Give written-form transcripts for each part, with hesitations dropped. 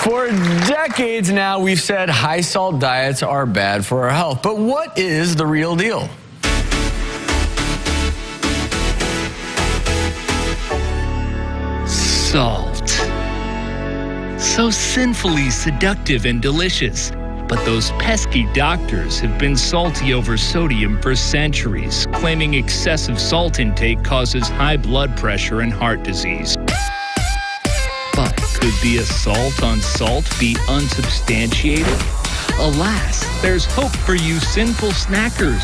For decades now, we've said high-salt diets are bad for our health. But what is the real deal? Salt. So sinfully seductive and delicious. But those pesky doctors have been salty over sodium for centuries, claiming excessive salt intake causes high blood pressure and heart disease. But could the assault on salt be unsubstantiated? Alas, there's hope for you sinful snackers.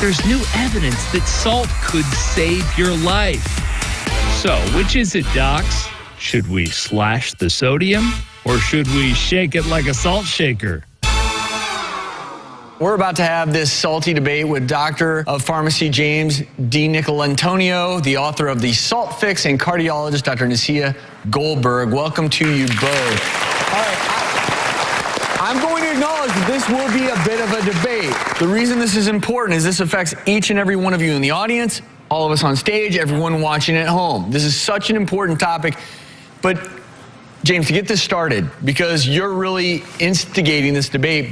There's new evidence that salt could save your life. So, which is it, docs? Should we slash the sodium, or should we shake it like a salt shaker? We're about to have this salty debate with Doctor of Pharmacy James DiNicolantonio, the author of The Salt Fix, and cardiologist Dr. Nieca Goldberg. Welcome to you both. All right, I'm going to acknowledge that this will be a bit of a debate. The reason this is important is this affects each and every one of you in the audience, all of us on stage, everyone watching at home. This is such an important topic. But James, to get this started, because you're really instigating this debate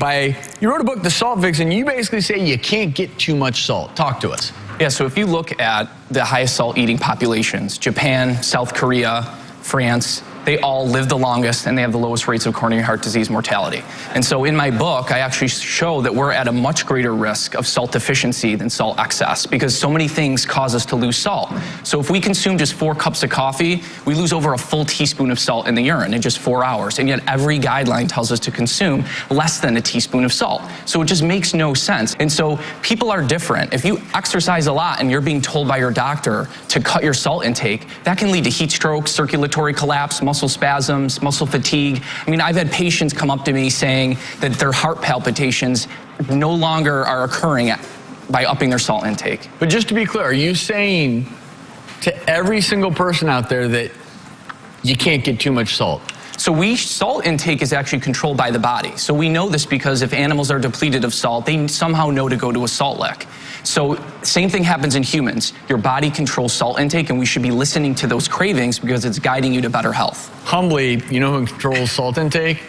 you wrote a book, The Salt Fix, and you basically say you can't get too much salt. Talk to us. Yeah, so if you look at the highest salt eating populations, Japan, South Korea, France, they all live the longest and they have the lowest rates of coronary heart disease mortality. And so in my book, I actually show that we're at a much greater risk of salt deficiency than salt excess because so many things cause us to lose salt. So if we consume just 4 cups of coffee, we lose over a full teaspoon of salt in the urine in just 4 hours. And yet every guideline tells us to consume less than a teaspoon of salt. So it just makes no sense. And so people are different. If you exercise a lot and you're being told by your doctor to cut your salt intake, that can lead to heat stroke, circulatory collapse, muscle spasms, muscle fatigue. I mean, I've had patients come up to me saying that their heart palpitations no longer are occurring by upping their salt intake. But just to be clear, are you saying to every single person out there that you can't get too much salt? So salt intake is actually controlled by the body. So we know this because if animals are depleted of salt, they somehow know to go to a salt lick. So same thing happens in humans. Your body controls salt intake, and we should be listening to those cravings because it's guiding you to better health. Humbly, you know who controls salt intake?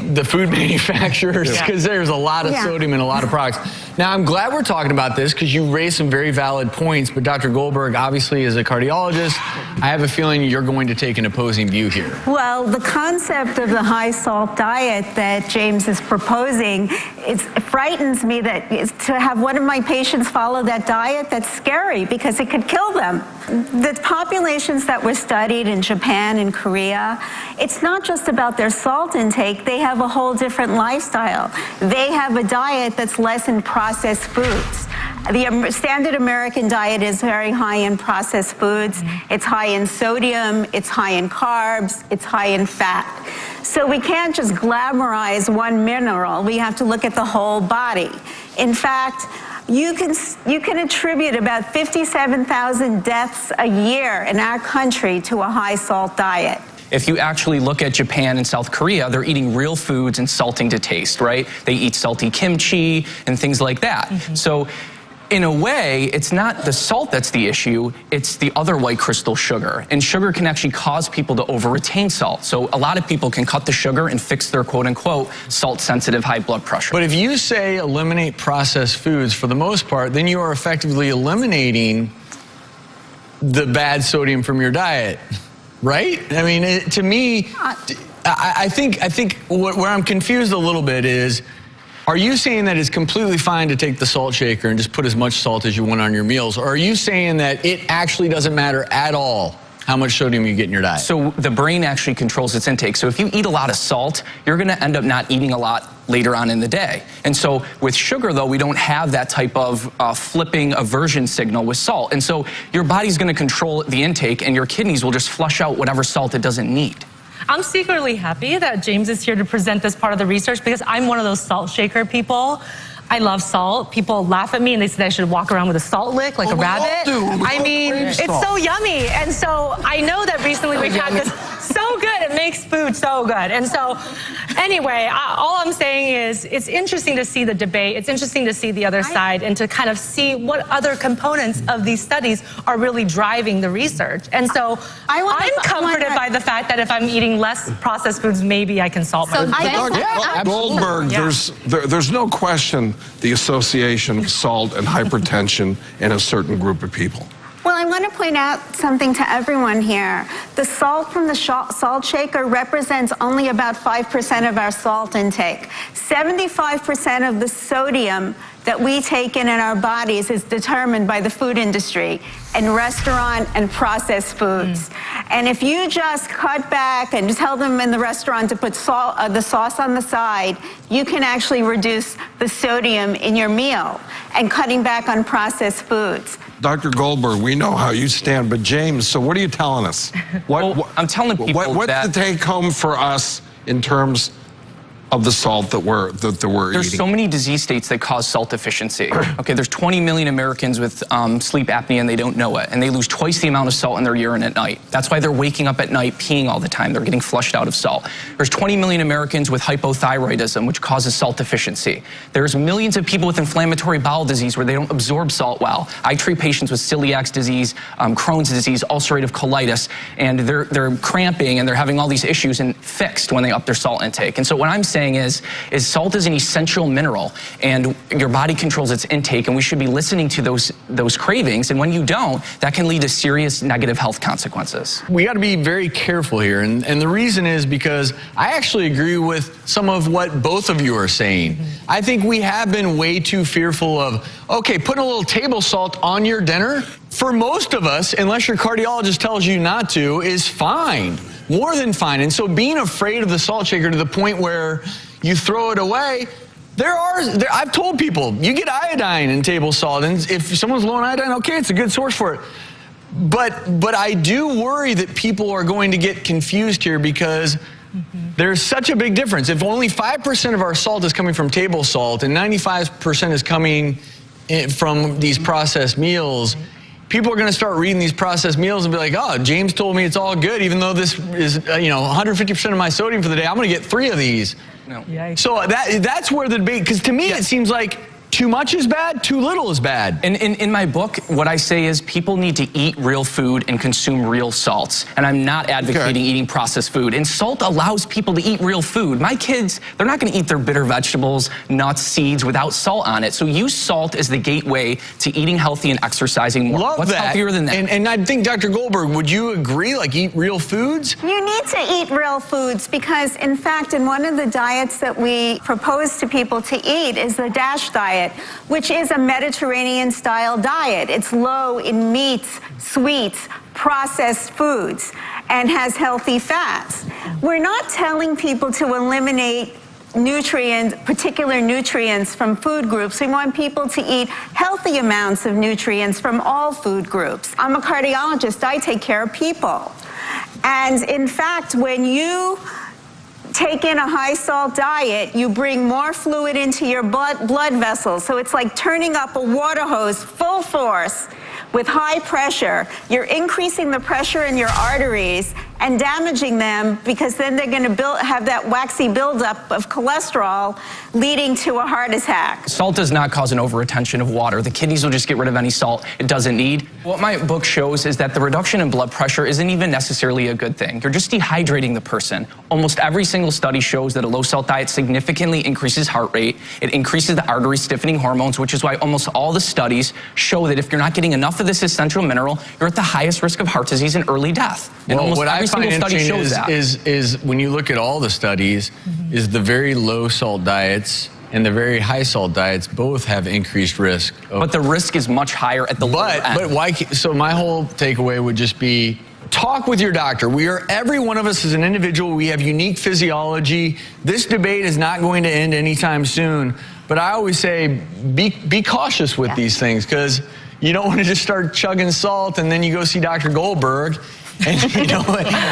The food manufacturers, because there's a lot of sodium in a lot of products. Now, I'm glad we're talking about this because you raised some very valid points, but Dr. Goldberg, obviously, is a cardiologist. I have a feeling you're going to take an opposing view here. Well, the concept of the high-salt diet that James is proposing, it frightens me that to have one of my patients follow that diet, that's scary because it could kill them. The populations that were studied in Japan and Korea, it's not just about their salt intake. They have a whole different lifestyle. They have a diet that's less in processed foods. The standard American diet is very high in processed foods. It's high in sodium, it's high in carbs, it's high in fat. So we can't just glamorize one mineral. We have to look at the whole body. In fact, you can attribute about 57,000 deaths a year in our country to a high-salt diet. If you actually look at Japan and South Korea, they're eating real foods and salting to taste, right? They eat salty kimchi and things like that. So in a way, it's not the salt that's the issue, it's the other white crystal sugar. And sugar can actually cause people to over-retain salt. So a lot of people can cut the sugar and fix their quote-unquote salt-sensitive high blood pressure. But if you say eliminate processed foods for the most part, then you are effectively eliminating the bad sodium from your diet, right? I mean, to me, I think where I'm confused a little bit is, are you saying that it's completely fine to take the salt shaker and just put as much salt as you want on your meals? Or are you saying that it actually doesn't matter at all how much sodium you get in your diet? So the brain actually controls its intake. So if you eat a lot of salt, you're going to end up not eating a lot later on in the day. And so with sugar, though, we don't have that type of flipping aversion signal with salt. And so your body's going to control the intake, and your kidneys will just flush out whatever salt it doesn't need. I'm secretly happy that James is here to present this part of the research because I'm one of those salt shaker people. I love salt. People laugh at me and they say I should walk around with a salt lick like a rabbit. I mean, it's so yummy. And so I know that recently we've had this so good. it makes food so good. And so anyway, all I'm saying is it's interesting to see the debate. It's interesting to see the other side and to kind of see what other components of these studies are really driving the research. And so I'm comforted by the fact that if I'm eating less processed foods, maybe I can salt my food. Dr. Goldberg, there's no question the association of salt and hypertension in a certain group of people. Well, I want to point out something to everyone here. The salt from the salt shaker represents only about 5% of our salt intake. 75% of the sodium that we take in our bodies is determined by the food industry and restaurant and processed foods. And if you just cut back and tell them in the restaurant to put the sauce on the side, you can actually reduce the sodium in your meal and cutting back on processed foods. Dr. Goldberg, we know how you stand, but James, so what are you telling us? I'm telling people what's the take home for us in terms of the salt that we're There's eating? so many disease states that cause salt deficiency. Okay, there's 20 million Americans with sleep apnea and they don't know it, and they lose twice the amount of salt in their urine at night. That's why they're waking up at night peeing all the time. They're getting flushed out of salt. There's 20 million Americans with hypothyroidism, which causes salt deficiency. There's millions of people with inflammatory bowel disease where they don't absorb salt well. I treat patients with celiac disease, Crohn's disease, ulcerative colitis, and they're cramping and they're having all these issues and fixed when they up their salt intake. And so what I'm saying is salt is an essential mineral, and your body controls its intake, and we should be listening to those cravings. And when you don't, that can lead to serious negative health consequences. We got to be very careful here, and the reason is because I actually agree with some of what both of you are saying. I think we have been way too fearful of, okay, putting a little table salt on your dinner, for most of us, unless your cardiologist tells you not to, is fine. More than fine. And so being afraid of the salt shaker to the point where you throw it away, I've told people, you get iodine in table salt, and if someone's low on iodine, okay, it's a good source for it. But I do worry that people are going to get confused here because there's such a big difference. If only 5% of our salt is coming from table salt and 95% is coming from these processed meals, people are going to start reading these processed meals and be like, oh, James told me it's all good, even though this is 150% of my sodium for the day. I'm going to get 3 of these. No. So that's where the debate, because to me it seems like too much is bad, too little is bad. And in my book, what I say is people need to eat real food and consume real salts. And I'm not advocating eating processed food. And salt allows people to eat real food. My kids, they're not going to eat their bitter vegetables, nuts, seeds without salt on it. So use salt as the gateway to eating healthy and exercising more. Love What's that. healthier than that? And I think, Dr. Goldberg, would you agree, like eat real foods? You need to eat real foods because, in fact, in one of the diets that we propose to people to eat is the DASH diet, which is a Mediterranean-style diet. It's low in meats, sweets, processed foods, and has healthy fats. We're not telling people to eliminate particular nutrients from food groups. We want people to eat healthy amounts of nutrients from all food groups. I'm a cardiologist. I take care of people. And in fact, when you take in a high salt diet, you bring more fluid into your blood vessels. So it's like turning up a water hose full force with high pressure. You're increasing the pressure in your arteries and damaging them because then they're going to have that waxy buildup of cholesterol leading to a heart attack. Salt does not cause an over-retention of water. The kidneys will just get rid of any salt it doesn't need. What my book shows is that the reduction in blood pressure isn't even necessarily a good thing. You're just dehydrating the person. Almost every single study shows that a low-salt diet significantly increases heart rate. It increases the artery stiffening hormones, which is why almost all the studies show that if you're not getting enough of this essential mineral, you're at the highest risk of heart disease and early death. And well, almost what every I find single study shows interesting that. is when you look at all the studies, is the very low salt diets and the very high salt diets both have increased risk. But the risk is much higher at the lower end. But why? So my whole takeaway would just be, talk with your doctor. Every one of us is an individual. We have unique physiology. This debate is not going to end anytime soon. But I always say, be cautious with these things, because you don't want to just start chugging salt and then you go see Dr. Goldberg and,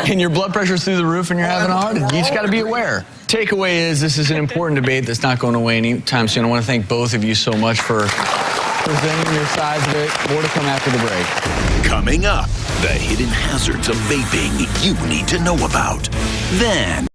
and your blood pressure's through the roof and you're having a heart attack. You just got to be aware. Takeaway is this is an important debate that's not going away anytime soon. I want to thank both of you so much for presenting your sides of it. More to come after the break. Coming up, the hidden hazards of vaping you need to know about. Then